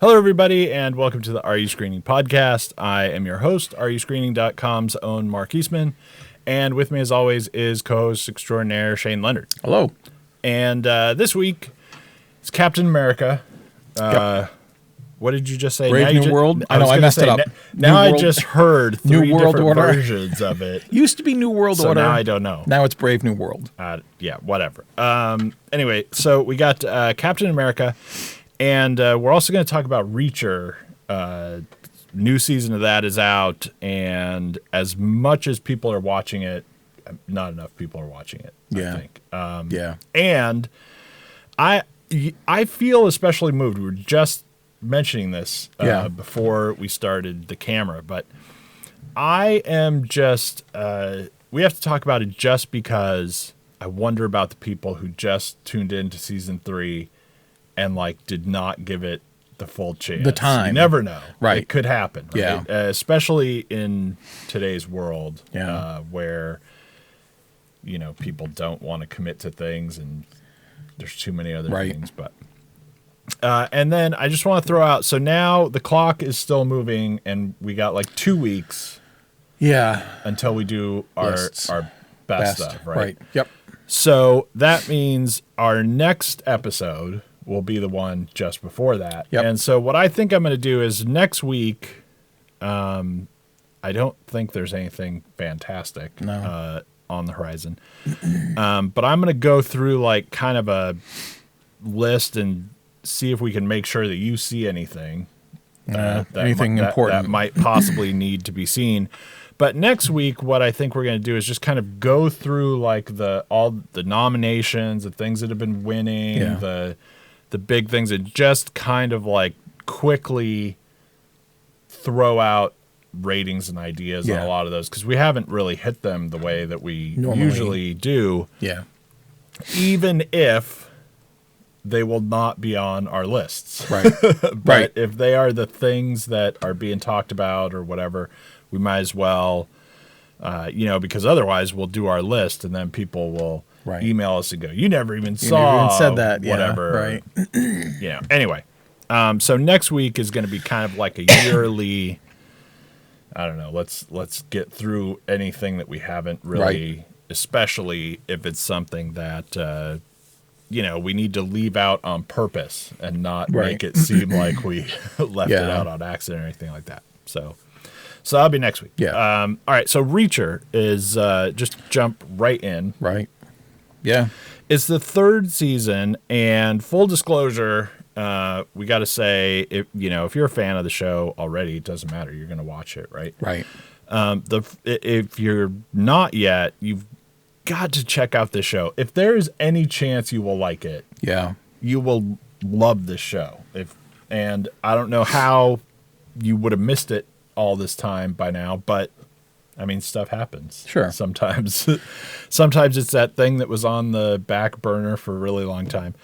Hello, everybody, and welcome to the Are You Screening podcast. I am your host, RUscreening.com's own Mark Eastman, and with me, as always, is co-host extraordinaire Shane Leonard. Hello. And this week, it's Captain America. Yep. What did you just say? Brave New World? I know, I messed it up. Now I just heard three different versions of it. Used to be New World Order. So now I don't know. Now it's Brave New World. Yeah, whatever. Anyway, so we got Captain America. And we're also going to talk about Reacher. New season of that is out, and as much as people are watching it, not enough people are watching it, I think. Yeah. And I feel especially moved. We were just mentioning this before we started the camera, but I am just we have to talk about it just because I wonder about the people who just tuned into season 3 and did not give it the full chance. The time. You never know. Right. It could happen. Right? Yeah. Especially in today's world where, people don't want to commit to things and there's too many other things. But and then I just want to throw out, so now the clock is still moving and we got 2 weeks until we do our best stuff, right? Yep. So that means our next episode will be the one just before that. Yep. And so what I think I'm going to do is next week, I don't think there's anything fantastic on the horizon. But I'm going to go through kind of a list and see if we can make sure that you see anything. Anything important that might possibly need to be seen. But next week, what I think we're going to do is just kind of go through all the nominations, the things that have been winning, the big things, and just kind of quickly throw out ratings and ideas on a lot of those, because we haven't really hit them the way that we usually do. Yeah. Even if they will not be on our lists. Right. But if they are the things that are being talked about or whatever, we might as well, because otherwise we'll do our list and then people will email us and go, you never even said that, whatever. Right. Anyway, so next week is going to be kind of like a yearly, I don't know, let's get through anything that we haven't really, especially if it's something that, we need to leave out on purpose and not make it seem like we left it out on accident or anything like that. So that'll be next week. Yeah. All right. So Reacher is just jump right in. Right. Yeah. It's the 3rd season, and full disclosure, we got to say, if you're a fan of the show already, it doesn't matter. You're going to watch it, right? Right. If you're not yet, you've got to check out this show. If there is any chance you will like it, you will love this show. And I don't know how you would have missed it all this time by now, but I mean, stuff happens. Sure. Sometimes it's that thing that was on the back burner for a really long time.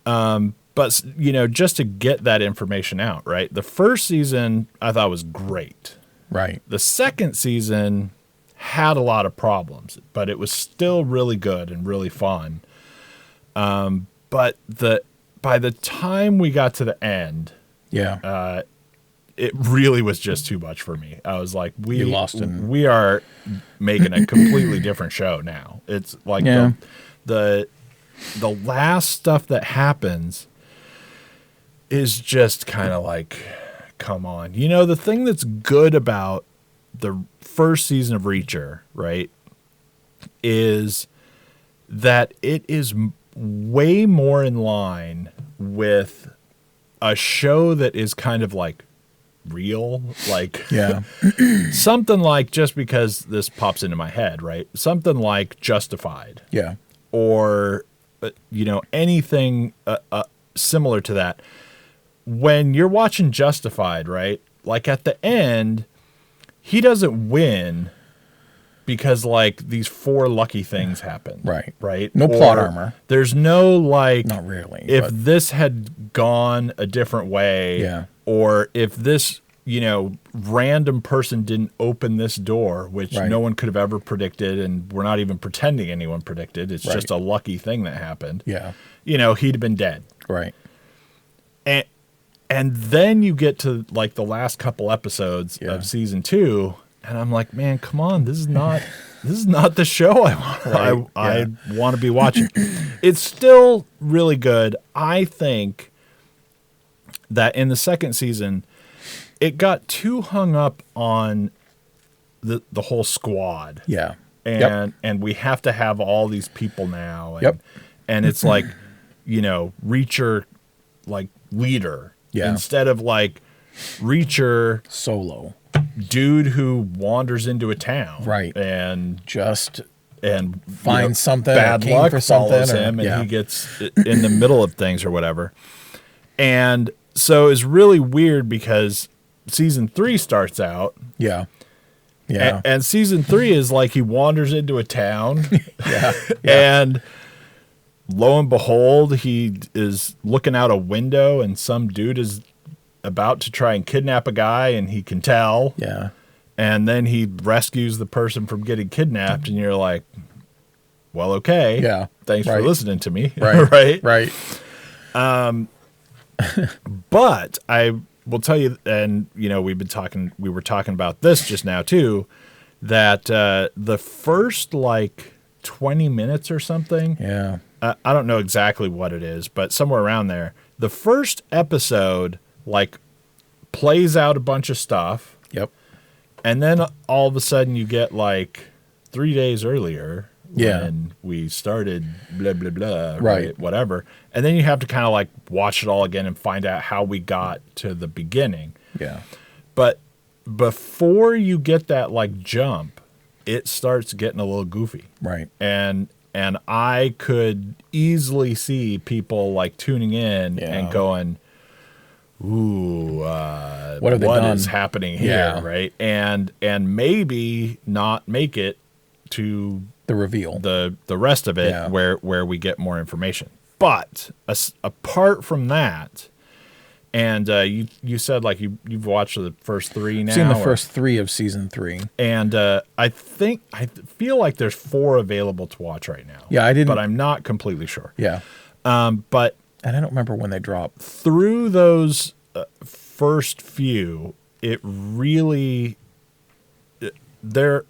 But just to get that information out, right? The 1st season I thought was great. Right. The 2nd season had a lot of problems, but it was still really good and really fun. But by the time we got to the end, it really was just too much for me. I was like, we are making a completely different show now. It's like the last stuff that happens is just kind of come on. The thing that's good about the 1st season of Reacher, right, is that it is way more in line with a show that is kind of real, something just because this pops into my head, right? Something like Justified, or anything similar to that. When you're watching Justified, right, at the end, he doesn't win because these 4 lucky things happen, right? No plot armor. There's no not really. If this had gone a different way, or if this random person didn't open this door, which no one could have ever predicted, and we're not even pretending anyone predicted. It's just a lucky thing that happened. Yeah. He'd have been dead. Right. And And then you get to like the last couple episodes of season 2, and I'm like, man, come on, this is not the show I want to be watching. It's still really good. I think that in the second season, it got too hung up on the whole squad. Yeah. And we have to have all these people now. And, and it's like, Reacher, like leader. Yeah. Instead of like Reacher solo. Dude who wanders into a town. Right. And finds something. Bad luck for follows something, him and he gets in the middle of things or whatever. And so it's really weird because season 3 starts out. Yeah. Yeah. And season 3 is like he wanders into a town. Yeah. And lo and behold, he is looking out a window and some dude is about to try and kidnap a guy and he can tell. Yeah. And then he rescues the person from getting kidnapped and you're like, well, okay. Yeah. Thanks for listening to me. Right. Right. But I will tell you, and we were talking about this just now too, that the first like 20 minutes or something. Yeah. I don't know exactly what it is, but somewhere around there, the first episode like plays out a bunch of stuff. Yep. And then all of a sudden you get like 3 days earlier Yeah. when we started blah, blah, blah, Right. whatever. And then you have to kind of like watch it all again and find out how we got to the beginning. Yeah. But before you get that like jump, it starts getting a little goofy. Right. And I could easily see people like tuning in and going, ooh, what is happening here, Yeah. right? And maybe not make it to The reveal. the rest of it where we get more information. But apart from that, and you said like you've watched the first 3 now. I've seen the first 3 of season 3. And I feel like there's 4 available to watch right now. Yeah, I didn't. But I'm not completely sure. Yeah. But And I don't remember when they dropped. through those first few, it really there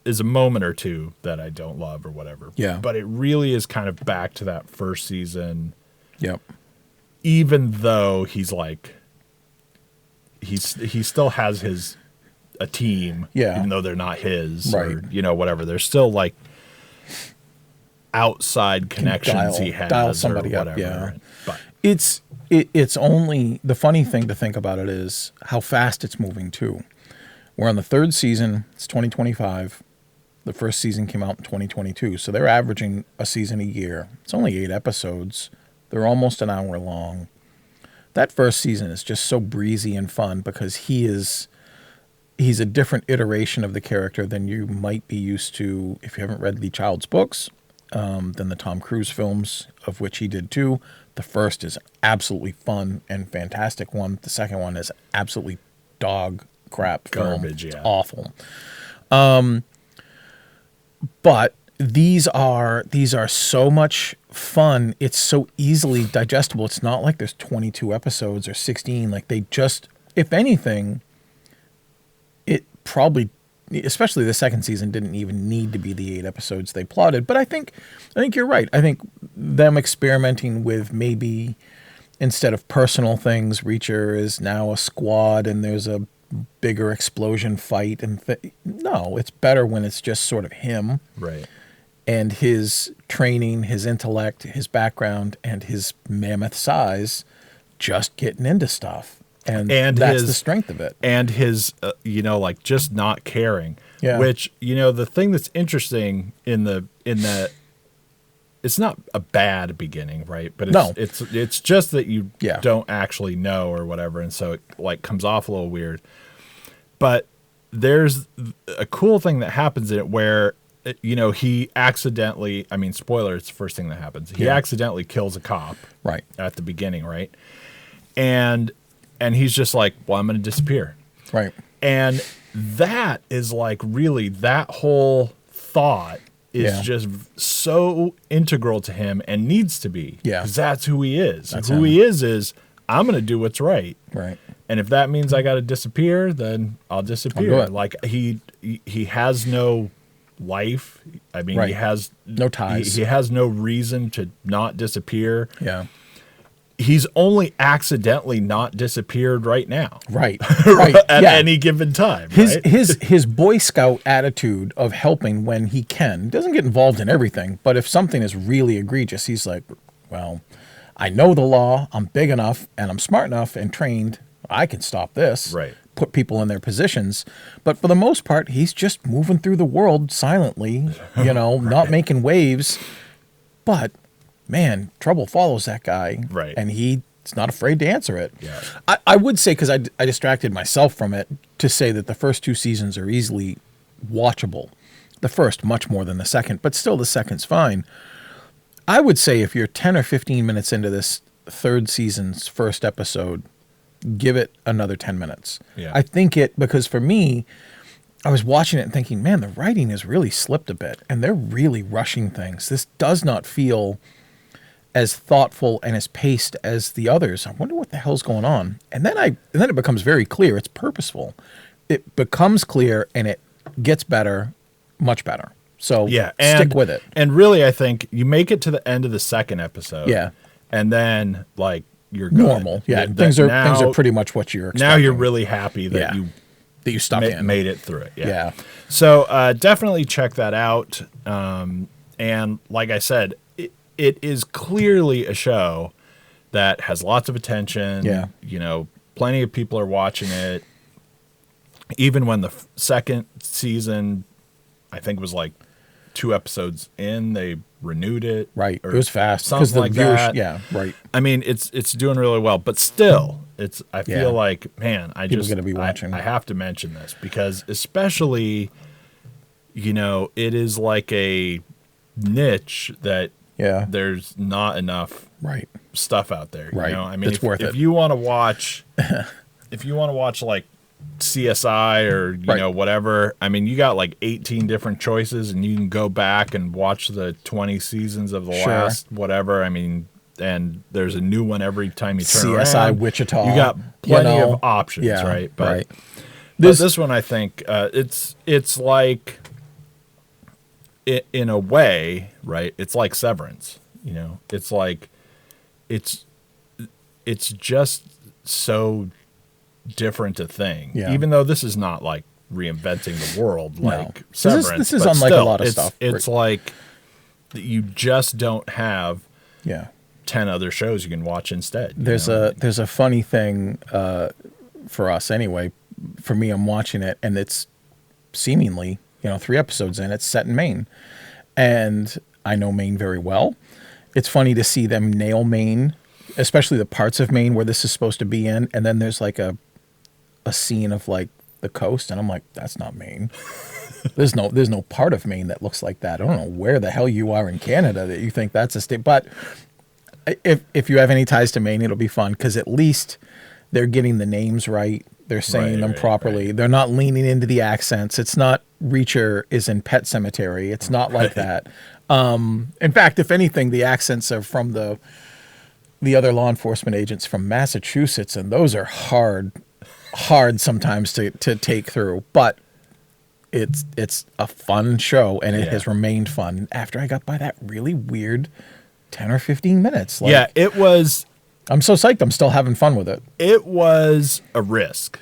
is a moment or two that I don't love or whatever. Yeah. But it really is kind of back to that first season. Yep. Even though he's like he still has a team, even though they're not his, or whatever. There's still like outside connections he has, dial somebody or whatever. up. Yeah, but it's only the funny thing to think about it is how fast it's moving too. We're on the 3rd season. It's 2025. The first season came out in 2022, so they're averaging a season a year. It's only 8 episodes. They're almost an hour long. That first season is just so breezy and fun because he's a different iteration of the character than you might be used to if you haven't read Lee Child's books, than the Tom Cruise films, of which he did 2. The first is absolutely fun and fantastic one. The second one is absolutely dog crap garbage. Film. It's awful. But these are so much fun. It's so easily digestible. It's not like there's 22 episodes or 16. Like they just, if anything, it probably, especially the second season, didn't even need to be the 8 episodes they plotted. But I think you're right. I think them experimenting with maybe instead of personal things, Reacher is now a squad and there's a bigger explosion fight. And no, it's better when it's just sort of him. Right. And his training, his intellect, his background, and his mammoth size just getting into stuff. And that's the strength of it. And his, like just not caring. Yeah. Which, the thing that's interesting in that, it's not a bad beginning, right? But it's just that you don't actually know or whatever. And so it like comes off a little weird. But there's a cool thing that happens in it where, he accidentally, spoiler, it's the first thing that happens. He accidentally kills a cop at the beginning, right? And he's just like, well, I'm going to disappear. Right. And that is like really that whole thought is just so integral to him and needs to be. Yeah. Because that's who he is. That's who him. he is I'm going to do what's right. Right. And if that means I got to disappear, then I'll disappear. I'll do it. Like he has no life. I mean, Right. he has No ties. He has no reason to not disappear. Yeah. He's only accidentally not disappeared right now. Right. Right. At yeah. any given time. His right? his Boy Scout attitude of helping when he can doesn't get involved in everything, but if something is really egregious, he's like, well, I know the law, I'm big enough and I'm smart enough and trained, I can stop this. Right. Put people in their positions. But for the most part, he's just moving through the world silently, not making waves. But man, trouble follows that guy. Right. And he's not afraid to answer it. Yeah. I would say, because I distracted myself from it, to say that the first 2 seasons are easily watchable. The first much more than the second, but still the second's fine. I would say if you're 10 or 15 minutes into this third season's first episode, give it another 10 minutes. Yeah. I think because for me, I was watching it and thinking, man, the writing has really slipped a bit and they're really rushing things. This does not feel as thoughtful and as paced as the others. I wonder what the hell's going on. And then it becomes very clear. It's purposeful. It becomes clear and it gets better, much better. So Yeah, stick with it. And really, I think you make it to the end of the second episode. Yeah. And then, like, you're good. Normal. Yeah. Things are pretty much what you're expecting. Now you're really happy that you stuck in. made it through it. Yeah. So definitely check that out. And like I said, it is clearly a show that has lots of attention. Yeah. Plenty of people are watching it. Even when the second season, I think, was like 2 episodes in, they renewed it. Right. Or It was fast. something like that. Yeah, right. I mean, it's doing really well, but still, I feel Yeah. like, man, People gotta be watching. I have to mention this because especially, it is like a niche that Yeah. there's not enough Right. stuff out there. Right. I mean, It's worth if it. you want to watch, like CSI or Right. whatever, I mean, you got like 18 different choices, and you can go back and watch the 20 seasons of the Sure. last whatever. I mean, and there's a new one every time you turn CSI around. Wichita. You got plenty of options, Yeah, right? right. But this one, I think, it's like, in a way, right? It's like Severance. It's like, it's just so different a thing. Yeah. Even though this is not like reinventing the world like No. Severance. This is but unlike still, a lot of stuff. It's like you just don't have Yeah. 10 other shows you can watch instead. There's a funny thing for us anyway. For me, I'm watching it and it's seemingly, 3 episodes in, it's set in Maine. And I know Maine very well. It's funny to see them nail Maine, especially the parts of Maine where this is supposed to be in. And then there's like a scene of like the coast, and I'm like, that's not Maine. There's no part of Maine that looks like that. I don't know where the hell you are in Canada that you think that's a state. But if you have any ties to Maine, it'll be fun because at least they're getting the names right. They're saying them properly. Right. They're not leaning into the accents. It's not Reacher is in Pet Cemetery. It's not like that. In fact, if anything, the accents are from the other law enforcement agents from Massachusetts, and those are hard sometimes to take through. But it's a fun show, and it has remained fun after I got by that really weird 10 or 15 minutes. Like, it was. I'm so psyched. I'm still having fun with it. It was a risk.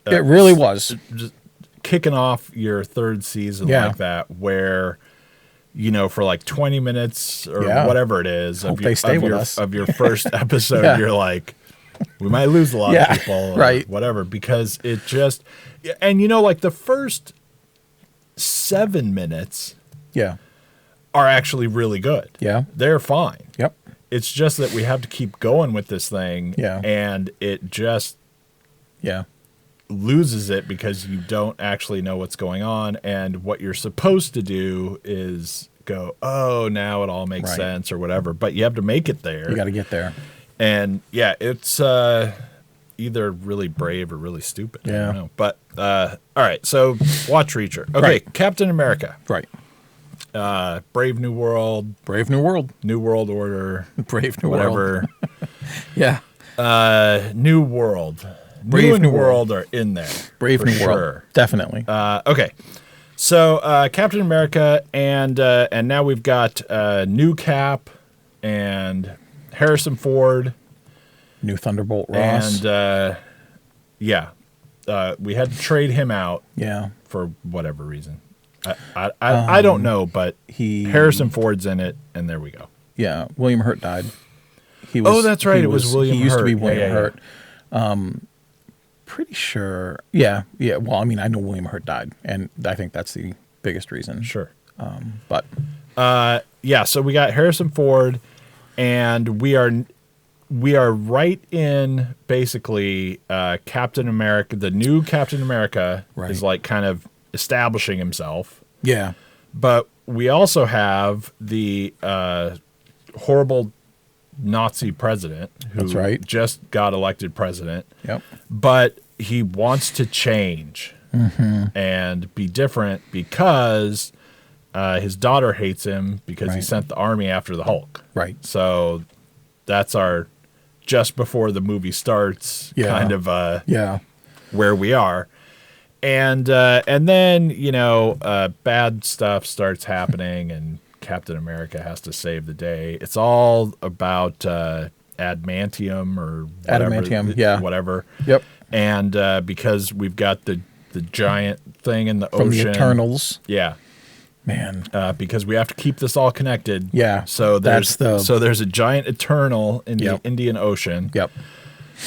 It really was. Just kicking off your third season like that, where, for like 20 minutes or whatever it is of your first episode, you're like, we might lose a lot of people or whatever, because it just, and like the first 7 minutes are actually really good. Yeah. They're fine. Yep. It's just that we have to keep going with this thing. Yeah. And it just loses it because you don't actually know what's going on. And what you're supposed to do is go, oh, now it all makes sense or whatever. But you have to make it there. You got to get there. And it's either really brave or really stupid. I don't know. But all right. So watch Reacher. Okay. Captain America. Right. Brave New World. Brave New World. New World Order. Brave New World. Whatever. Yeah. New World. Brave New World are in there. Brave for New sure. World, definitely. Okay. So Captain America and now we've got New Cap and Harrison Ford New Thunderbolt Ross. and we had to trade him out yeah. for whatever reason. I don't know, but Harrison Ford's in it, and there we go. Yeah, William Hurt died. He was, that's right. It was William Hurt. He used to be William Yeah. Hurt. Pretty sure. Yeah. Well, I mean, I know William Hurt died, and I think that's the biggest reason. Sure. But so we got Harrison Ford, and we are right in basically Captain America. The new Captain America is like kind of establishing himself. Yeah. But we also have the horrible Nazi president who just got elected president. Yep. But he wants to change and be different because his daughter hates him because he sent the army after the Hulk. Right. So that's our just before the movie starts kind of where we are. And then, bad stuff starts happening and Captain America has to save the day. It's all about adamantium or whatever. Adamantium, whatever. Yep. And because we've got the giant thing in the From ocean. the Eternals. Yeah. Man. Because we have to keep this all connected. Yeah. So there's a giant Eternal in the Indian Ocean. Yep.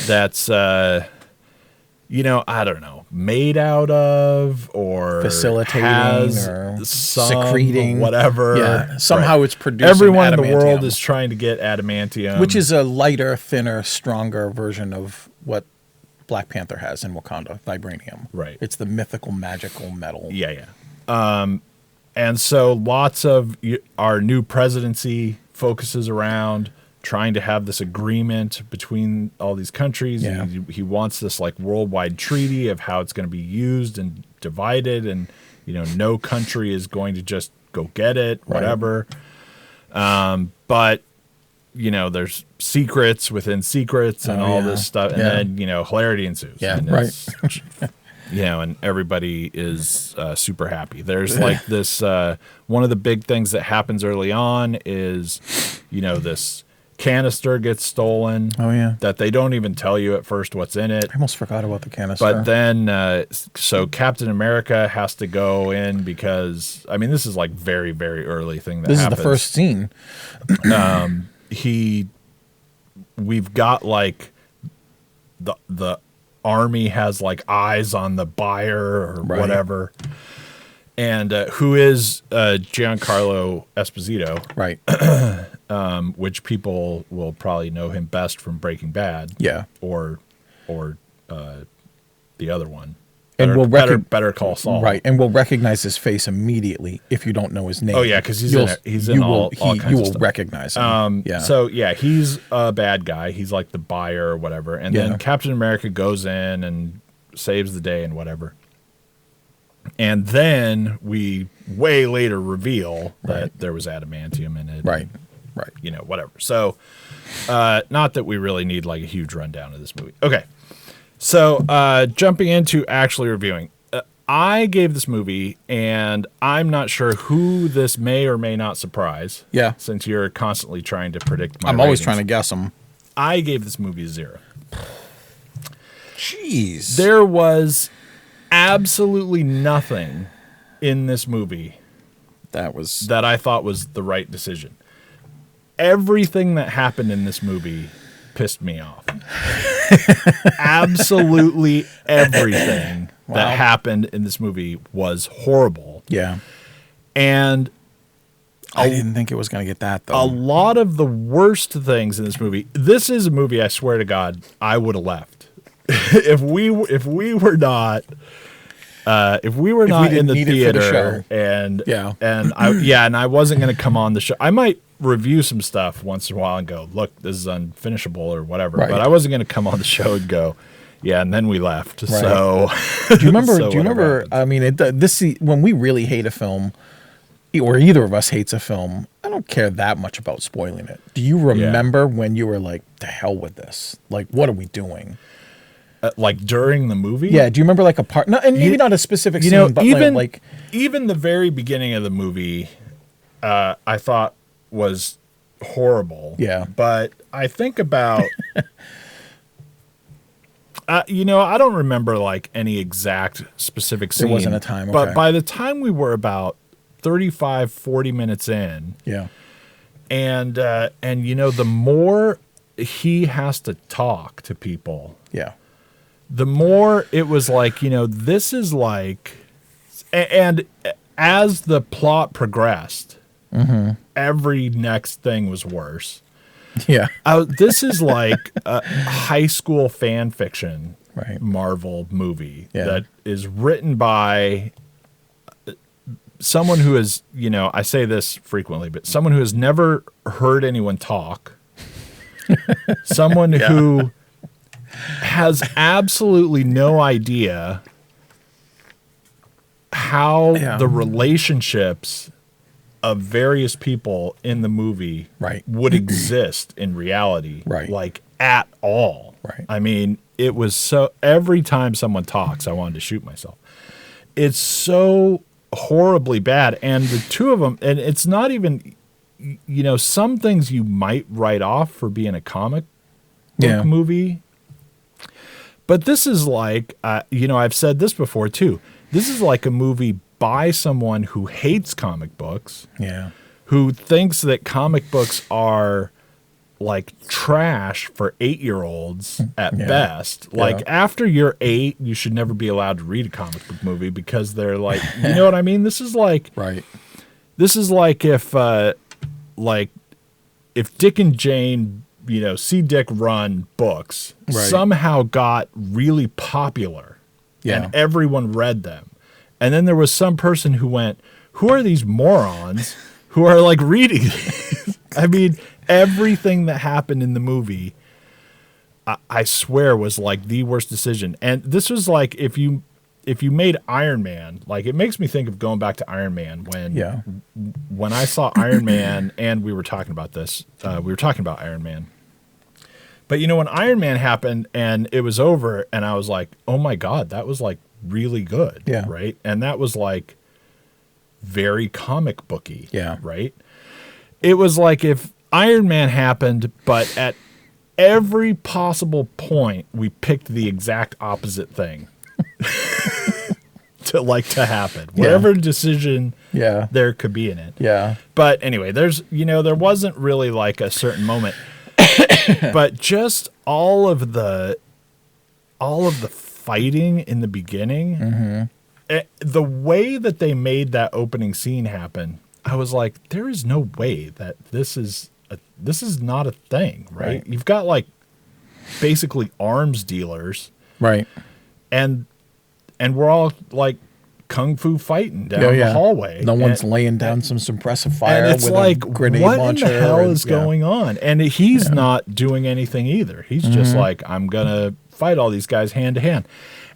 That's I don't know, made out of or facilitating or secreting, whatever. Yeah, somehow it's producing. Everyone in the world is trying to get adamantium, which is a lighter, thinner, stronger version of what Black Panther has in Wakanda, vibranium. Right. It's the mythical, magical metal. Yeah. And so lots of our new presidency focuses around trying to have this agreement between all these countries. Yeah. He wants this like worldwide treaty of how it's going to be used and divided, and no country is going to just go get it, whatever. But there's secrets within secrets and all this stuff, and then hilarity ensues. Yeah, and and everybody is super happy. There's like this. One of the big things that happens early on is, this canister gets stolen. Oh yeah. That they don't even tell you at first what's in it. I almost forgot about the canister. But then, so Captain America has to go in because this is like very, very early thing that happens. This is the first scene. We've got like the army has like eyes on the buyer or whatever. And who is Giancarlo Esposito, right? Which people will probably know him best from Breaking Bad, or the other one, Better Call Saul, right? And we'll recognize his face immediately if you don't know his name. Oh yeah, because he's in all kinds of stuff. You will recognize him. So he's a bad guy. He's like the buyer or whatever, and then Captain America goes in and saves the day and whatever. And then we way later reveal that there was adamantium in it. Right. Whatever. So, not that we really need like a huge rundown of this movie. Okay. So, jumping into actually reviewing. I gave this movie, and I'm not sure who this may or may not surprise. Yeah. Since you're constantly trying to predict my I'm ratings. always trying to guess them. I gave this movie a 0. Jeez. There was absolutely nothing in this movie that I thought was the right decision. Everything that happened in this movie pissed me off. Absolutely everything that happened in this movie was horrible. Yeah. And I didn't think it was going to get that, though. A lot of the worst things in this movie. This is a movie, I swear to God, I would have left. if we were not in the theater and I wasn't going to come on the show. I might review some stuff once in a while and go, look, this is unfinishable or whatever. Right. But I wasn't going to come on the show and go, yeah, and then we left. Right. So do you remember? I mean, when we really hate a film, or either of us hates a film, I don't care that much about spoiling it. Do you remember when you were like, "The hell with this"? Like, what are we doing? Like during the movie? Yeah. Do you remember like a part? No, and maybe not a specific scene, but even the very beginning of the movie, I thought was horrible. Yeah. But I think about, I don't remember like any exact specific scene. There wasn't a time. Okay. But by the time we were about 35, 40 minutes in, yeah, and the more he has to talk to people, yeah, the more it was like, this is like, and as the plot progressed, every next thing was worse. Yeah. This is like a high school fan fiction Right. Marvel movie that is written by someone who is, I say this frequently, but someone who has never heard anyone talk, someone who has absolutely no idea how the relationships of various people in the movie would exist in reality, like at all. Right. I mean, it was so, every time someone talks, I wanted to shoot myself. It's so horribly bad. And the two of them, and it's not even, some things you might write off for being a comic book movie. But this is like, I've said this before too. This is like a movie by someone who hates comic books. Yeah. Who thinks that comic books are like trash for 8-year-olds at best. Like after you're 8, you should never be allowed to read a comic book movie because they're like, you know what I mean? This is like, this is like if Dick and Jane, See Dick Run books somehow got really popular and everyone read them. And then there was some person who went, who are these morons who are like reading these? I mean, everything that happened in the movie, I swear, was like the worst decision. And this was like if you made Iron Man, like it makes me think of going back to Iron Man when I saw Iron Man, and we were talking about this. We were talking about Iron Man. But when Iron Man happened and it was over, and I was like, oh my God, that was like really good. Yeah. Right. And that was like very comic booky. Yeah. Right. It was like if Iron Man happened, but at every possible point, we picked the exact opposite thing to happen. Whatever decision there could be in it. Yeah. But anyway, there wasn't really like a certain moment. But just all of the fighting in the beginning, the way that they made that opening scene happen, I was like, there is no way that this is not a thing, right? You've got like basically arms dealers, right? And we're all like kung fu fighting down the hallway. No one's laying down some suppressive fire and it's with like, a grenade what launcher. What in the hell is going on? And he's not doing anything either. He's just like, I'm gonna fight all these guys hand to hand.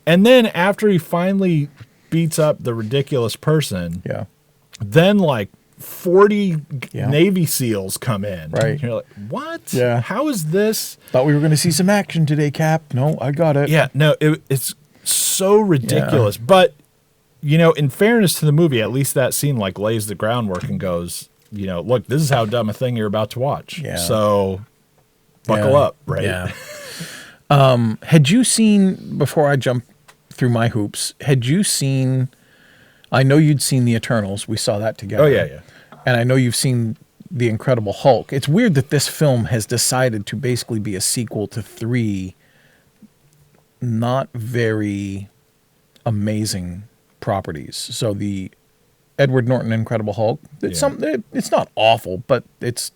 And then after he finally beats up the ridiculous person, then like 40 Navy SEALs come in. Right. And you're like, what? Yeah. How is this? Thought we were going to see some action today, Cap. No, I got it. Yeah, no, it's so ridiculous. But, in fairness to the movie, at least that scene like lays the groundwork and goes, look, this is how dumb a thing you're about to watch. Yeah. So buckle up, right? Yeah. Had you seen, before I jump through my hoops, I know you'd seen The Eternals. We saw that together. Oh, yeah. And I know you've seen The Incredible Hulk. It's weird that this film has decided to basically be a sequel to 3 not very amazing properties. So the Edward Norton Incredible Hulk, it's not awful, but it's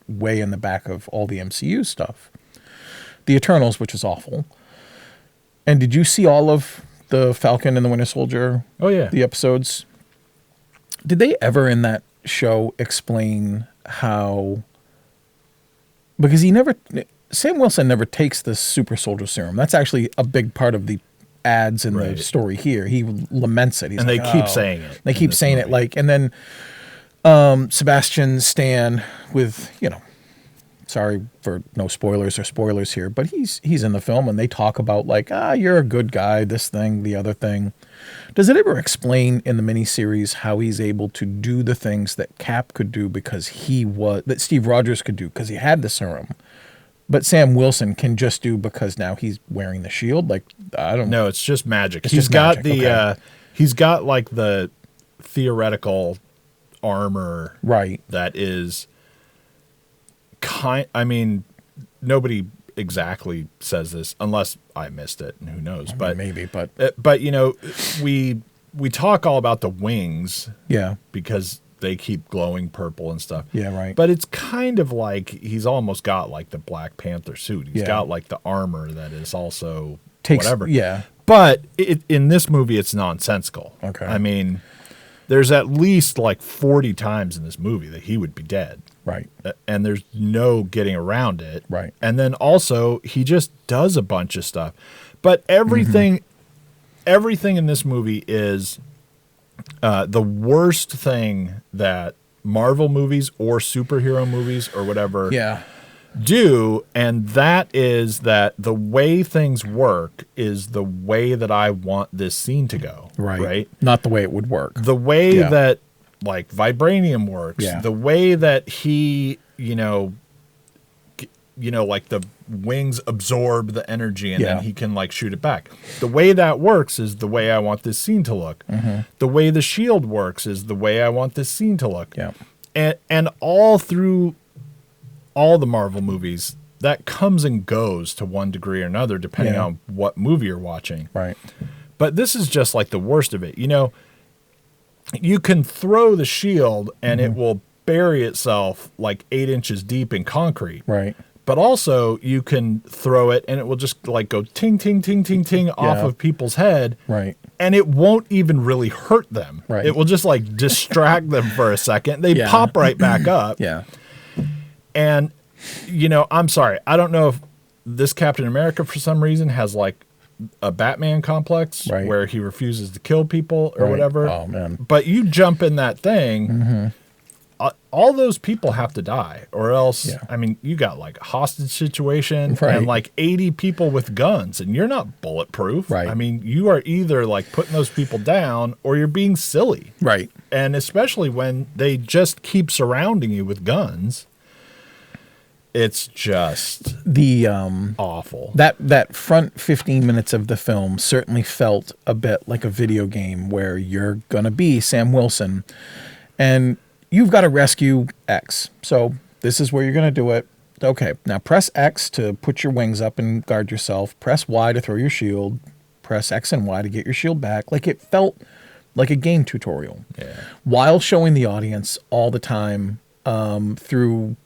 way in the back of all the MCU stuff. The Eternals, which is awful. And did you see all of the Falcon and the Winter Soldier? Oh, yeah. The episodes? Did they ever in that show explain how... Because Sam Wilson never takes the super soldier serum. That's actually a big part of the ads in the story here. He laments it. He's and like, they keep saying it. They keep saying it and then Sebastian Stan with, sorry for no spoilers or spoilers here, but he's in the film and they talk about like, you're a good guy, this thing, the other thing. Does it ever explain in the miniseries how he's able to do the things that Cap could do that Steve Rogers could do because he had the serum, but Sam Wilson can just do because now he's wearing the shield? Like, I don't know. No, it's just magic. He's got he's got like the theoretical armor, right? That is I mean, nobody exactly says this unless I missed it, and who knows? But maybe, but we talk all about the wings, yeah, because they keep glowing purple and stuff. Yeah, right. But it's kind of like he's almost got like the Black Panther suit. He's got like the armor that is also whatever. Yeah, but in this movie, it's nonsensical. Okay, I mean, there's at least like 40 times in this movie that he would be dead. Right. And there's no getting around it. Right. And then also he just does a bunch of stuff. But everything in this movie is the worst thing that Marvel movies or superhero movies or whatever do, and that is that the way things work is the way that I want this scene to go. Right? Not the way it would work. The way that like vibranium works, the way that he, like the wings absorb the energy and then he can like shoot it back. The way that works is the way I want this scene to look. The way the shield works is the way I want this scene to look. Yeah. And all through all the Marvel movies, that comes and goes to one degree or another, depending on what movie you're watching. Right. But this is just like the worst of it. You can throw the shield and it will bury itself like 8 inches deep in concrete. Right. But also you can throw it and it will just like go ting, ting, ting, ting, ting off of people's head. Right. And it won't even really hurt them. Right. It will just like distract them for a second. They pop right back up. Yeah. And, I'm sorry. I don't know if this Captain America for some reason has like a Batman complex where he refuses to kill people or whatever. Oh, man. But you jump in that thing, all those people have to die or else, I mean, you got like a hostage situation and like 80 people with guns and you're not bulletproof. Right. I mean, you are either like putting those people down or you're being silly. Right. And especially when they just keep surrounding you with guns. It's just awful. That front 15 minutes of the film certainly felt a bit like a video game where you're going to be Sam Wilson and you've got to rescue X. So this is where you're going to do it. Okay, now press X to put your wings up and guard yourself. Press Y to throw your shield. Press X and Y to get your shield back. Like it felt like a game tutorial. Yeah. While showing the audience all the time through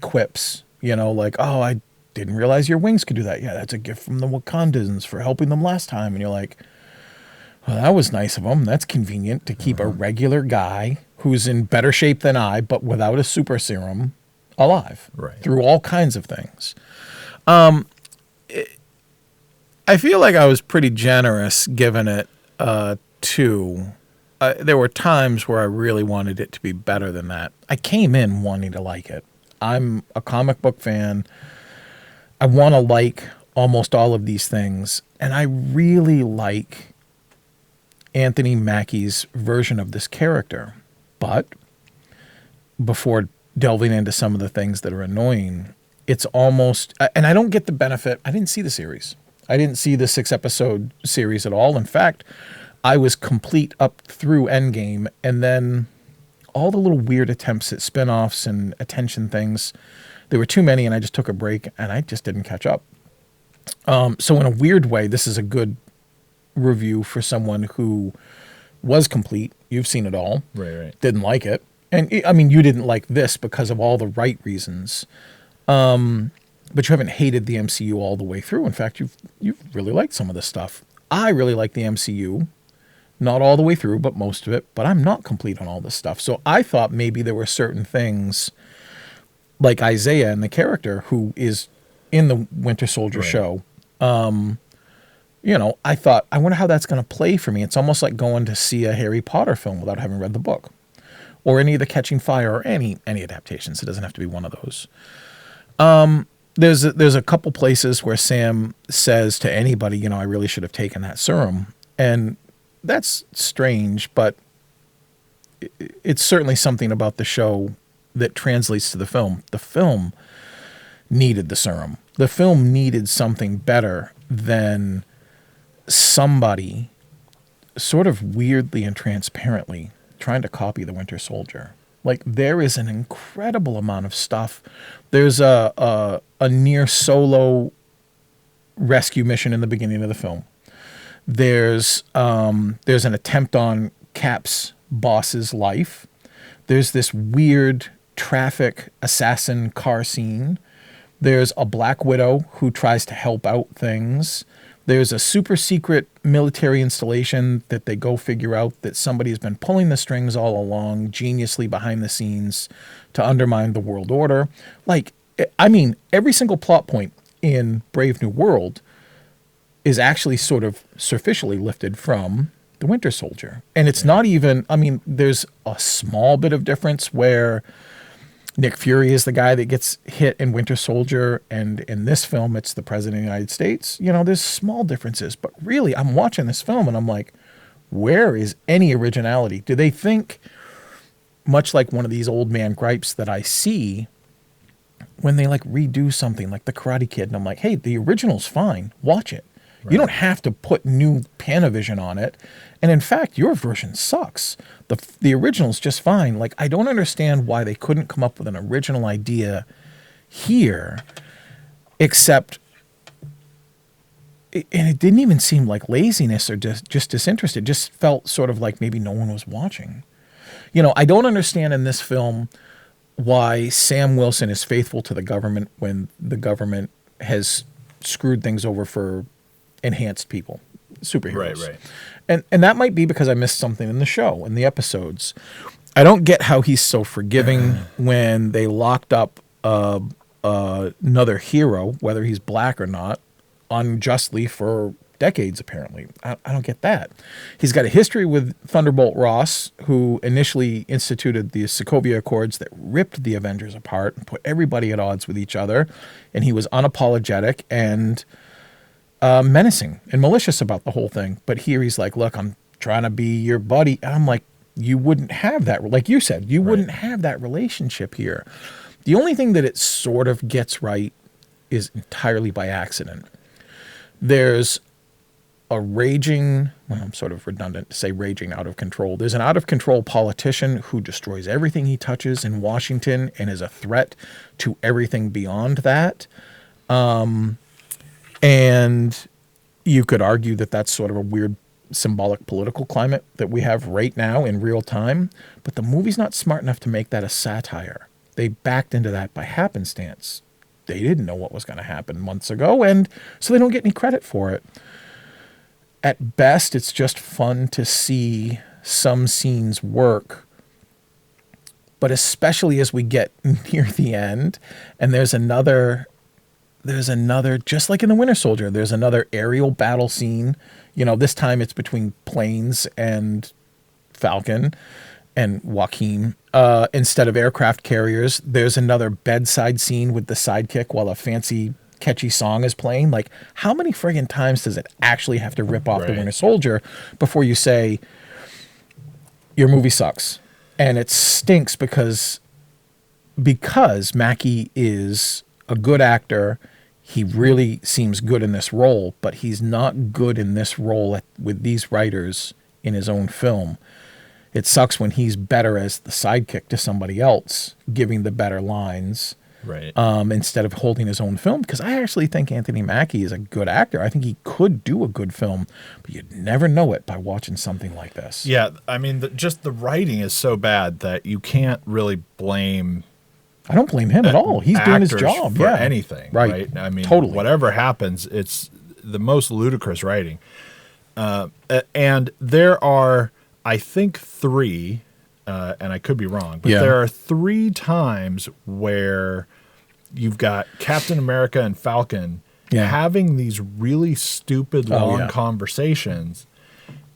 quips, like, oh, I didn't realize your wings could do that. Yeah, that's a gift from the Wakandans for helping them last time. And you're like, well, that was nice of them. That's convenient to keep a regular guy who's in better shape than I, but without a super serum, alive through all kinds of things. I feel like I was pretty generous giving it 2. There were times where I really wanted it to be better than that. I came in wanting to like it. I'm a comic book fan. I want to like almost all of these things. And I really like Anthony Mackie's version of this character. But before delving into some of the things that are annoying, it's almost, and I don't get the benefit. I didn't see the series. I didn't see the 6-episode series at all. In fact, I was complete up through Endgame, and then all the little weird attempts at spinoffs and attention things, there were too many, and I just took a break, and I just didn't catch up. So in a weird way, this is a good review for someone who was complete. You've seen it all. Right. Didn't like it. And, I mean, you didn't like this because of all the right reasons. But you haven't hated the MCU all the way through. In fact, you've really liked some of this stuff. I really like the MCU. Not all the way through, but most of it. But I'm not complete on all this stuff. So I thought maybe there were certain things like Isaiah and the character who is in the Winter Soldier show. I thought, I wonder how that's going to play for me. It's almost like going to see a Harry Potter film without having read the book. or any of the Catching Fire, or any adaptations. It doesn't have to be one of those. There's a couple places where Sam says to anybody, I really should have taken that serum. And that's strange, but it's certainly something about the show that translates to the film. The film needed the serum. The film needed something better than somebody sort of weirdly and transparently trying to copy the Winter Soldier. Like, there is an incredible amount of stuff. There's a near solo rescue mission in the beginning of the film. There's an attempt on Cap's boss's life. There's this weird traffic assassin car scene. There's a Black Widow who tries to help out things. There's a super secret military installation that they go figure out that somebody has been pulling the strings all along, geniusly behind the scenes, to undermine the world order. Like, I mean, every single plot point in Brave New World is actually sort of superficially lifted from the Winter Soldier. And it's not even, I mean, there's a small bit of difference where Nick Fury is the guy that gets hit in Winter Soldier, and in this film, it's the President of the United States. There's small differences, but really, I'm watching this film and I'm like, where is any originality? Do they think, much like one of these old man gripes that I see, when they like redo something like The Karate Kid, and I'm like, hey, the original's fine, watch it. Right. You don't have to put new Panavision on it. And in fact, your version sucks. The original's just fine. Like, I don't understand why they couldn't come up with an original idea here, except, and it didn't even seem like laziness or just disinterested. It just felt sort of like maybe no one was watching. I don't understand in this film why Sam Wilson is faithful to the government when the government has screwed things over for enhanced people, superheroes. Right. And that might be because I missed something in the show, in the episodes. I don't get how he's so forgiving when they locked up another hero, whether he's black or not, unjustly for decades, apparently. I don't get that. He's got a history with Thunderbolt Ross, who initially instituted the Sokovia Accords that ripped the Avengers apart and put everybody at odds with each other. And he was unapologetic and menacing and malicious about the whole thing. But here he's like, look, I'm trying to be your buddy. And I'm like, you wouldn't have that. Like you said, you wouldn't have that relationship here. The only thing that it sort of gets right is entirely by accident. There's a raging, well, I'm sort of redundant to say raging, out of control. There's an out of control politician who destroys everything he touches in Washington and is a threat to everything beyond that. And you could argue that that's sort of a weird symbolic political climate that we have right now in real time. But the movie's not smart enough to make that a satire. They backed into that by happenstance. They didn't know what was going to happen months ago, and so they don't get any credit for it. At best, it's just fun to see some scenes work. But especially as we get near the end, and there's another, just like in The Winter Soldier, there's another aerial battle scene. This time it's between planes and Falcon and Joaquin. Instead of aircraft carriers, there's another bedside scene with the sidekick while a fancy, catchy song is playing. Like, how many friggin' times does it actually have to rip off The Winter Soldier before you say, your movie sucks? And it stinks because Mackie is a good actor. He really seems good in this role, but he's not good in this role with these writers in his own film. It sucks when he's better as the sidekick to somebody else, giving the better lines, instead of holding his own film. Because I actually think Anthony Mackie is a good actor. I think he could do a good film, but you'd never know it by watching something like this. Yeah, I mean, just the writing is so bad that you can't really blame. I don't blame him at all. He's doing his job for anything, right? I mean, totally. Whatever happens, it's the most ludicrous writing. And there are, I think, 3, and I could be wrong, but there are 3 times where you've got Captain America and Falcon having these really stupid long conversations,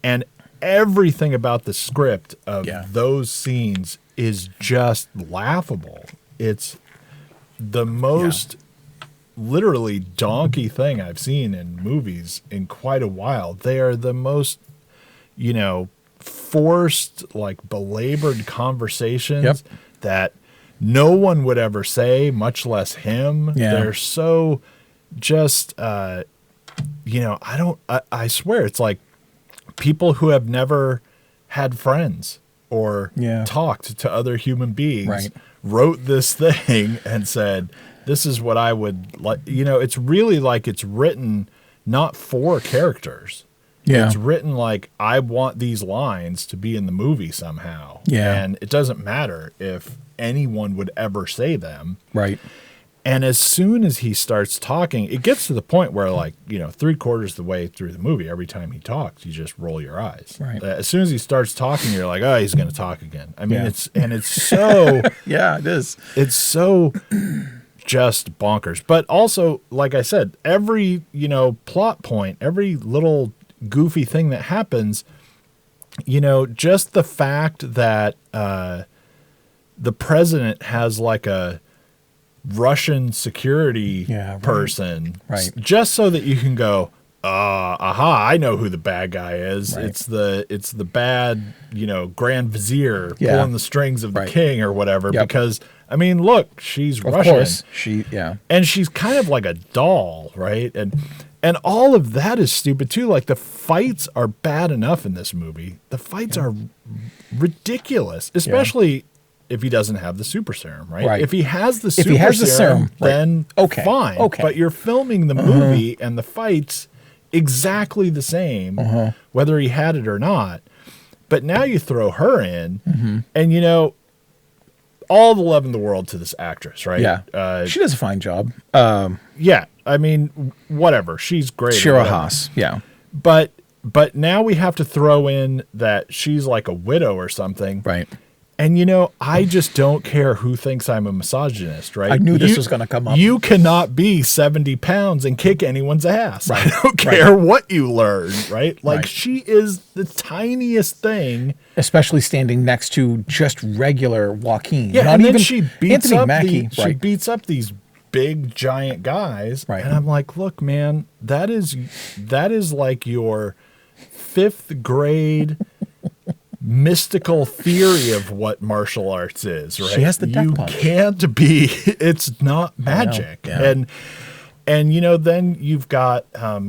and everything about the script of those scenes is just laughable. It's the most literally donkey thing I've seen in movies in quite a while. They are the most, forced, like belabored conversations that no one would ever say, much less him. Yeah. They're so just, I swear it's like people who have never had friends or talked to other human beings wrote this thing and said, this is what I would like. It's really like it's written not for characters. Yeah. It's written like, I want these lines to be in the movie somehow. Yeah. And it doesn't matter if anyone would ever say them. Right. And as soon as he starts talking, it gets to the point where, like, 3/4 of the way through the movie, every time he talks, you just roll your eyes. Right. As soon as he starts talking, you're like, oh, he's going to talk again. I mean, it's so, yeah, it is. It's so just bonkers. But also, like I said, every, plot point, every little goofy thing that happens, just the fact that the president has like a Russian security person, just so that you can go, I know who the bad guy is. Right. It's the bad, Grand Vizier pulling the strings of the king or whatever. Because I mean, look, she's Russian. Of course, and she's kind of like a doll, right? And all of that is stupid too. Like, the fights are bad enough in this movie. The fights are ridiculous, especially if he doesn't have the super serum, right? If he has the super serum, then fine. Okay. But you're filming the movie and the fights exactly the same, whether he had it or not. But now you throw her in, and all the love in the world to this actress, right? Yeah, she does a fine job. Yeah, I mean, whatever. She's great. Shira Haas, yeah. But now we have to throw in that she's like a widow or something. Right. And, I just don't care who thinks I'm a misogynist, right? I knew this was going to come up. You cannot be 70 pounds and kick anyone's ass. Right. I don't care what you learn, right? Like, she is the tiniest thing. Especially standing next to just regular Joaquin. Yeah, Not and even then she beats Anthony up Mackie. she beats up these big, giant guys. Right. And I'm like, look, man, that is like your 5th grade mystical theory of what martial arts is, right? She has the death punch. Can't be, it's not magic. Yeah. And then you've got,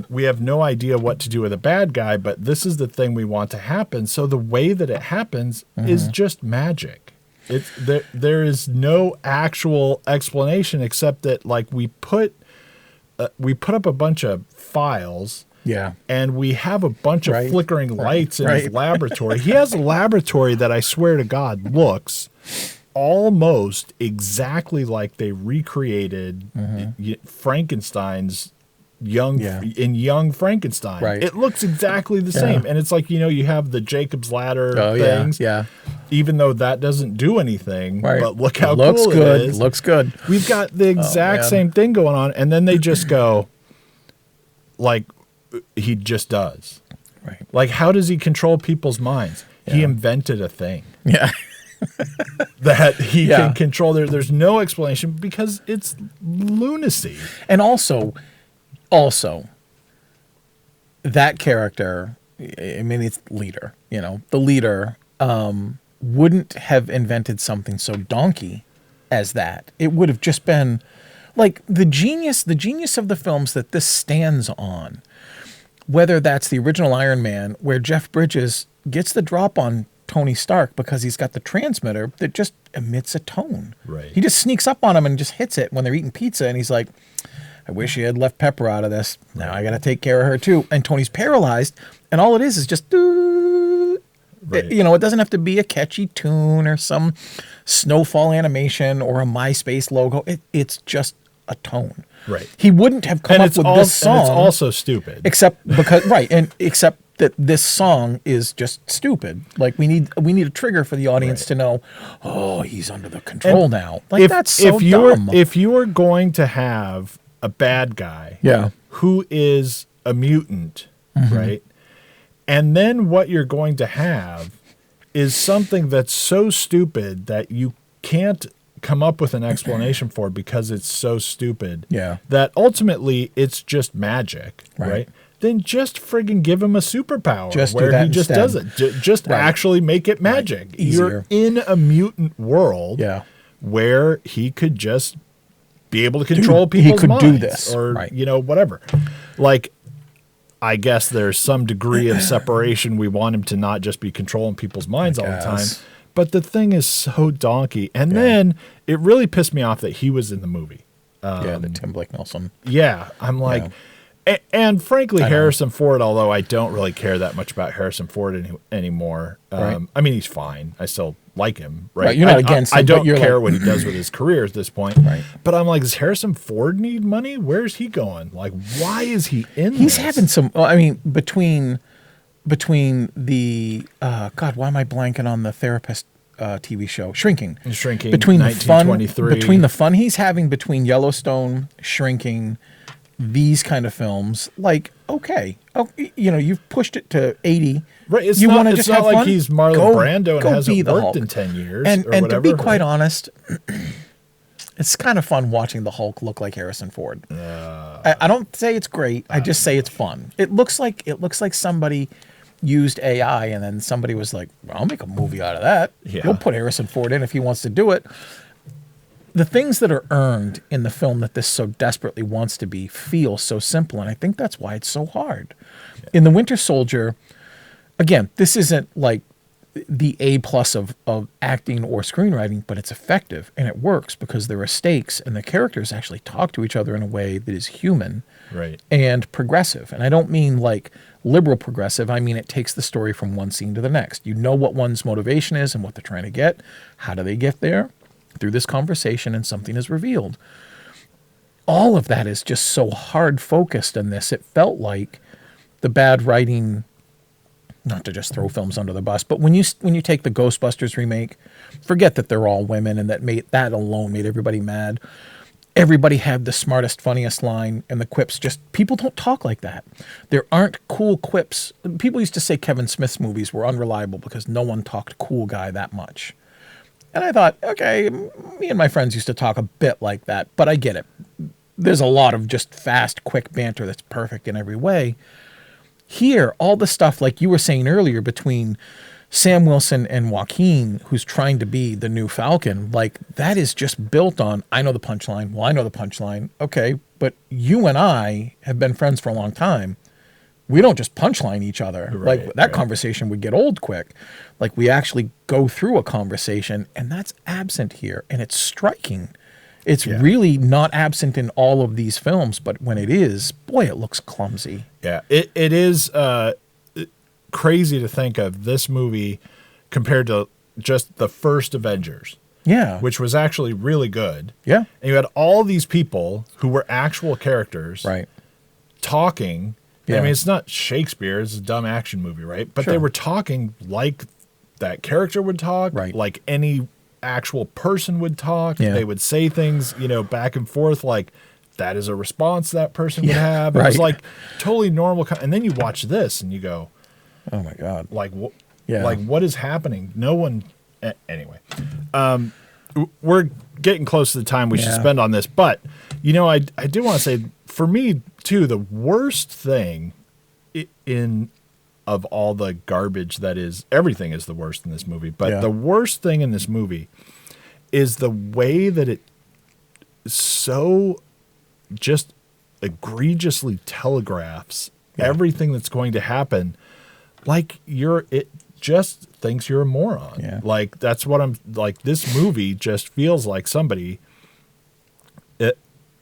we have no idea what to do with a bad guy, but this is the thing we want to happen. So the way that it happens is just magic. There is no actual explanation except that, like, we put up a bunch of files. Yeah. And we have a bunch of flickering lights in his laboratory. He has a laboratory that, I swear to God, looks almost exactly like they recreated Frankenstein's young Frankenstein. Right. It looks exactly the same. And it's like, you have the Jacob's Ladder things. Yeah. Even though that doesn't do anything. Right. But look how looks cool good. it is. Looks good. We've got the exact same thing going on. And then they just go, like, he just does. Right. Like, how does he control people's minds? Yeah. He invented a thing. Yeah. that he can control. There's no explanation because it's lunacy. And also, that character, I mean, it's leader, the leader wouldn't have invented something so donkey as that. It would have just been like the genius of the films that this stands on. Whether that's the original Iron Man, where Jeff Bridges gets the drop on Tony Stark because he's got the transmitter that just emits a tone. Right. He just sneaks up on him and just hits it when they're eating pizza, and he's like, I wish he had left Pepper out of this. Now I got to take care of her too. And Tony's paralyzed, and all it is just, it doesn't have to be a catchy tune or some snowfall animation or a MySpace logo. It's just a tone. Right. He wouldn't have come up with this song. And it's also stupid. Except that this song is just stupid. Like, we need a trigger for the audience to know, oh, he's under the control now. Like, that's so dumb. If you are going to have a bad guy who is a mutant, right? And then what you're going to have is something that's so stupid that you can't come up with an explanation for because it's so stupid. Yeah. That ultimately it's just magic, right? Then just friggin' give him a superpower Just do where that he just instead. does it. Just actually make it magic. Easier. You're in a mutant world Yeah. where he could just be able to control people's minds. do this. Or, whatever. Like, I guess there's some degree of separation. We want him to not just be controlling people's minds all the time. But the thing is so donkey. And then it really pissed me off that he was in the movie. The Tim Blake Nelson. Yeah. I'm like, and frankly, Harrison Ford, although I don't really care that much about Harrison Ford anymore. I mean, he's fine. I still like him. Right. You're not against him. I don't care what he does with his career at this point. Right. But I'm like, does Harrison Ford need money? Where's he going? Like, why is he in He's this? having some, I mean, between the, God, why am I blanking on the therapist TV show? Shrinking. Between the fun he's having between Yellowstone, Shrinking, these kind of films, like, okay, you've pushed it to 80. Right, it's you not, want to it's just not have like fun? he's Marlon Brando and hasn't worked Hulk. in 10 years And or whatever. to be quite honest, it's kind of fun watching the Hulk look like Harrison Ford. I don't say it's great. I just say it's fun. It looks like somebody used AI and then somebody was like, well, I'll make a movie out of that. Yeah. We'll put Harrison Ford in if he wants to do it. The things that are earned in the film that this so desperately wants to be feel so simple, and I think that's why it's so hard. In The Winter Soldier, again, this isn't like the A+ of acting or screenwriting, but it's effective and it works because there are stakes and the characters actually talk to each other in a way that is human and progressive. And I don't mean like liberal progressive. I mean it takes the story from one scene to the next. You know what one's motivation is and what they're trying to get. How do they get there? Through this conversation, and something is revealed. All of that is just so hard focused in this. It felt like the bad writing, not to just throw films under the bus, but when you take the Ghostbusters remake, forget that they're all women and that alone made everybody mad. Everybody had the smartest, funniest line, and the quips people don't talk like that. There aren't cool quips. People used to say Kevin Smith's movies were unreliable because no one talked cool guy that much. And I thought, okay, me and my friends used to talk a bit like that, but I get it. There's a lot of just fast, quick banter that's perfect in every way. Here, all the stuff, like you were saying earlier, between Sam Wilson and Joaquin, who's trying to be the new Falcon, like that is just built on, I know the punchline. Well, I know the punchline. Okay, but you and I have been friends for a long time. We don't just punchline each other. Conversation would get old quick. Like we actually go through a conversation, and that's absent here, and it's striking. It's really not absent in all of these films, but when it is, boy, it looks clumsy. Yeah, it is crazy to think of this movie compared to just the first Avengers. Yeah. Which was actually really good. Yeah. And you had all these people who were actual characters talking. Yeah. I mean, it's not Shakespeare. It's a dumb action movie, right? But they were talking like that character would talk, like any actual person would talk. Yeah. They would say things, back and forth like that is a response that person would have. It was like totally normal. And then you watch this and you go, oh, my God. Like, what is happening? No one... Anyway. We're getting close to the time we should spend on this. But, I do want to say, for me, too, the worst thing of all the garbage that is... Everything is the worst in this movie. But the worst thing in this movie is the way that it so just egregiously telegraphs everything that's going to happen. Like it just thinks you're a moron. Yeah. Like that's what I'm like. This movie just feels like somebody.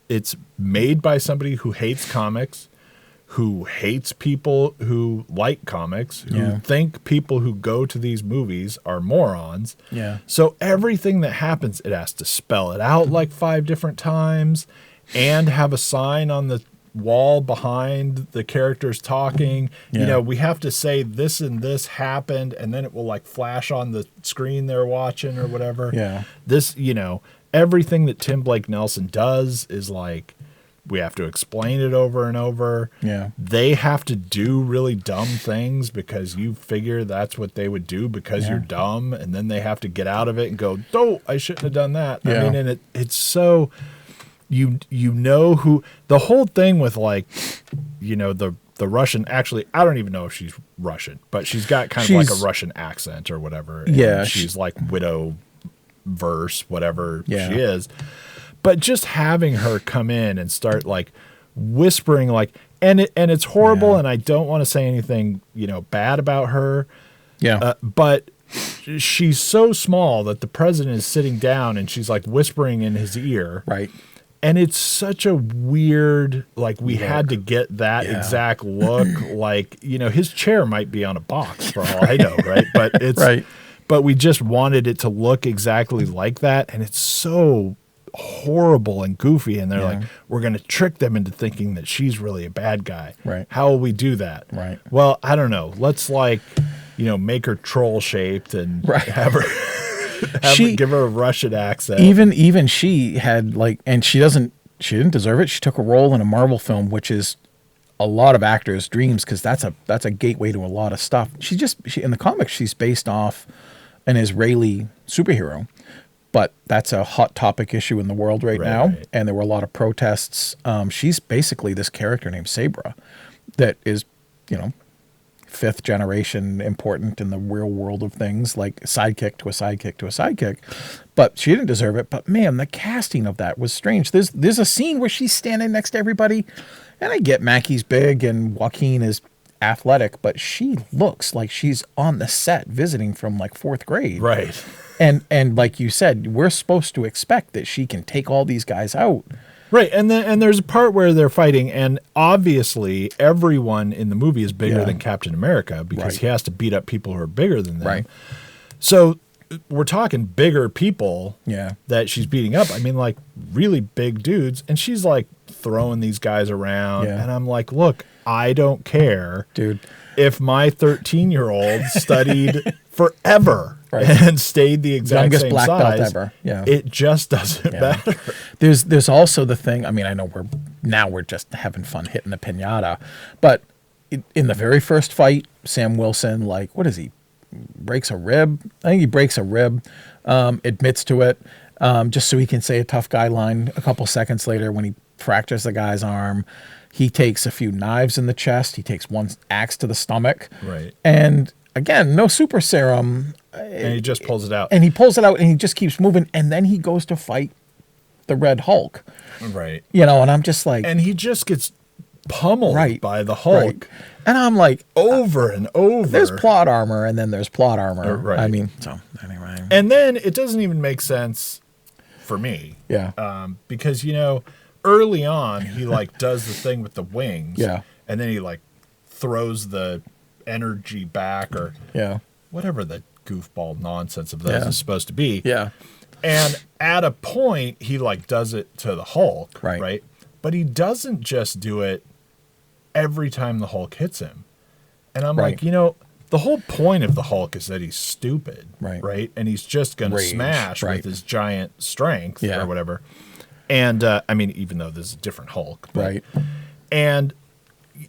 It's made by somebody who hates comics, who hates people who like comics, who think people who go to these movies are morons. Yeah. So everything that happens, it has to spell it out like 5 different times, and have a sign on the wall behind the characters talking. We have to say this and this happened, and then it will like flash on the screen they're watching or whatever. Yeah. This, everything that Tim Blake Nelson does is like we have to explain it over and over. Yeah. They have to do really dumb things because you figure that's what they would do because you're dumb, and then they have to get out of it and go, "Oh, I shouldn't have done that." Yeah. I mean, and it's so you know who the whole thing with, like, you know, the Russian, actually, I don't even know if she's Russian, but she's got kind of like a Russian accent or whatever. And yeah. she's like widow verse, whatever she Yeah. is. But just having her come in and start like whispering, like, and it's horrible, Yeah. and I don't want to say anything, you know, bad about her. Yeah. But she's so small that the president is sitting down and she's like whispering in his ear. Right. And it's such a weird, like, we had to get that exact look. Like, you know, his chair might be on a box for all I know, right? But it's Right. But we just wanted it to look exactly like that, and it's so horrible and goofy. And they're like, we're going to trick them into thinking that she's really a bad guy. Right. How will we do that? Right. Well, I don't know. Let's, like, you know, make her troll shaped and have her. Give her a Russian accent. Even she had, like, and she didn't deserve it. She took a role in a Marvel film, which is a lot of actors' dreams, because that's a gateway to a lot of stuff. She in the comics, she's based off an Israeli superhero, but that's a hot topic issue in the world right now, and there were a lot of protests. She's basically this character named Sabra that is, you know, fifth generation important in the real world of things, like sidekick to a sidekick to a sidekick. But she didn't deserve it. But man, the casting of that was strange. There's a scene where she's standing next to everybody, and I get Mackie's big and Joaquin is athletic, but she looks like she's on the set visiting from like fourth grade. Right. And like you said, we're supposed to expect that she can take all these guys out. Right, and there's a part where they're fighting, and obviously everyone in the movie is bigger than Captain America because he has to beat up people who are bigger than them. Right. So we're talking bigger people that she's beating up. I mean, like, really big dudes, and she's like throwing these guys around, and I'm like, look, I don't care, dude, if my 13-year-old studied forever and stayed the exact youngest same black size, belt ever. Yeah. It just doesn't matter. There's also the thing, I mean, I know we're just having fun hitting the pinata, but in the very first fight, Sam Wilson, like, what is he, breaks a rib? I think he breaks a rib, admits to it, just so he can say a tough guy line. A couple seconds later, when he fractures the guy's arm, he takes a few knives in the chest. He takes one axe to the stomach. Right. And again, no super serum. And he just pulls it out. And he pulls it out, and he just keeps moving. And then he goes to fight the Red Hulk. Right. You know, and I'm just like... And he just gets pummeled by the Hulk. Right. And I'm like... Over and over. There's plot armor, and then there's plot armor. Right. I mean, so anyway. And then it doesn't even make sense for me. Yeah. Because, you know, early on, he, like, does the thing with the wings. Yeah. And then he, like, throws the energy back or whatever the goofball nonsense of those is supposed to be. Yeah. And at a point, he, like, does it to the Hulk. Right. But he doesn't just do it every time the Hulk hits him. And I'm like, you know, the whole point of the Hulk is that he's stupid. Right. And he's just going to smash with his giant strength or whatever. And, I mean, even though this is a different Hulk. But, and,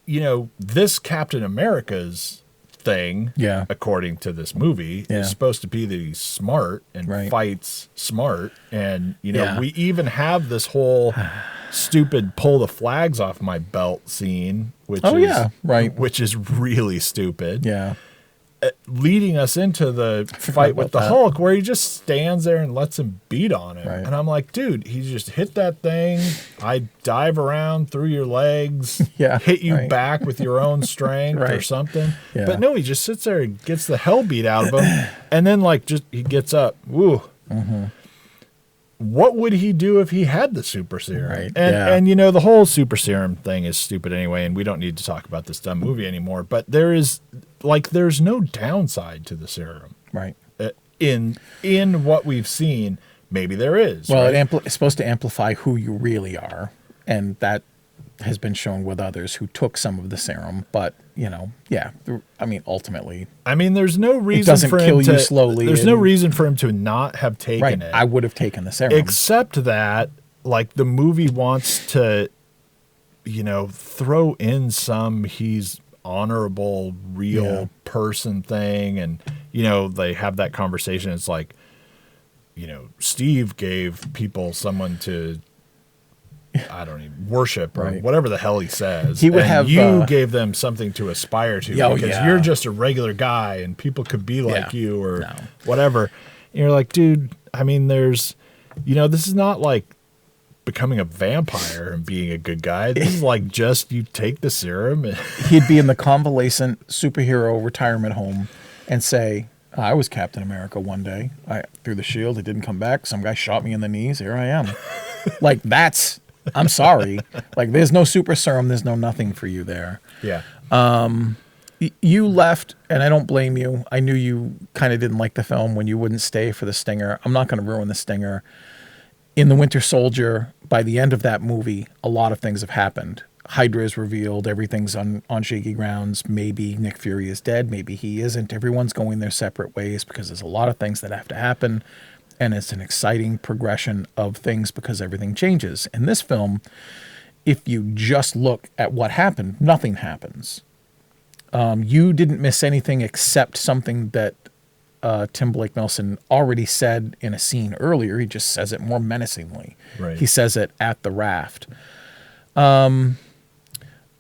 you know, this Captain America's thing, according to this movie, is supposed to be that he's smart and fights smart. And, you know, we even have this whole stupid pull the flags off my belt scene, which which is really stupid. Yeah. Leading us into the fight with the Hulk, where he just stands there and lets him beat on him. And I'm like, dude, he just hit that thing. I dive around through your legs, hit you back with your own strength or something. But no, he just sits there and gets the hell beat out of him. And then, like, just he gets up. Woo. What would he do if he had the super serum? And you know, the whole super serum thing is stupid anyway, and we don't need to talk about this dumb movie anymore. But there's no downside to the serum. Right. In what we've seen, maybe there is. Well, it's supposed to amplify who you really are, and that has been shown with others who took some of the serum. But, you know, I mean, ultimately, I mean, there's no reason it doesn't for kill him to you slowly. There's no reason for him to not have taken it. I would have taken the serum, except that, like, the movie wants to throw in some he's honorable, real person thing. And, they have that conversation. It's like, Steve gave people someone to, I don't even worship or whatever the hell he says. He would and have you gave them something to aspire to because you're just a regular guy and people could be like you or whatever. And you're like, dude, I mean, there's, this is not like becoming a vampire and being a good guy. This is like just you take the serum. And he'd be in the convalescent superhero retirement home and say, I was Captain America one day. I threw the shield. It didn't come back. Some guy shot me in the knees. Here I am. Like, I'm sorry. Like, there's no super serum. There's no nothing for you there. Yeah. You left, and I don't blame you. I knew you kind of didn't like the film when you wouldn't stay for the stinger. I'm not going to ruin the stinger. In The Winter Soldier, by the end of that movie, a lot of things have happened. Hydra is revealed. Everything's on shaky grounds. Maybe Nick Fury is dead. Maybe he isn't. Everyone's going their separate ways because there's a lot of things that have to happen. And it's an exciting progression of things because everything changes. In this film, if you just look at what happened, nothing happens. You didn't miss anything except something that Tim Blake Nelson already said in a scene earlier. He just says it more menacingly. Right. He says it at the raft.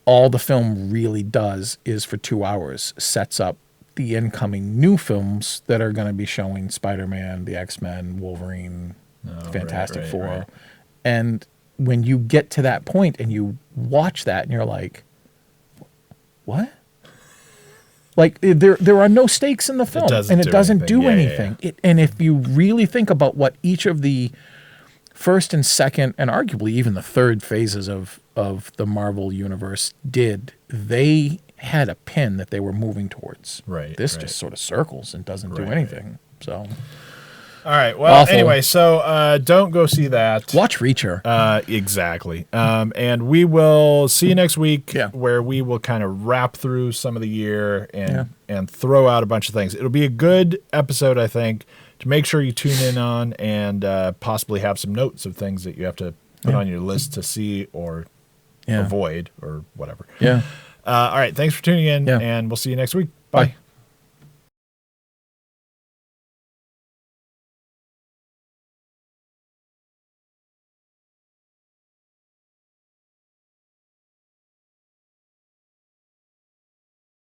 All the film really does is for 2 hours sets up the incoming new films that are going to be showing Spider-Man, the X-Men, Wolverine, Fantastic Four. Right. And when you get to that point and you watch that and you're like, what? Like, there are no stakes in the film, and it doesn't do anything. Yeah. And if you really think about what each of the first and second, and arguably even the third phases of the Marvel Universe did, they had a pin that they were moving towards. Right. This just sort of circles and doesn't do anything. So, all right. Well, anyway, so don't go see that. Watch Reacher. Exactly. And we will see you next week, where we will kind of wrap through some of the year and throw out a bunch of things. It'll be a good episode, I think, to make sure you tune in on and possibly have some notes of things that you have to put on your list to see or avoid or whatever. Yeah. All right. Thanks for tuning in, and we'll see you next week. Bye.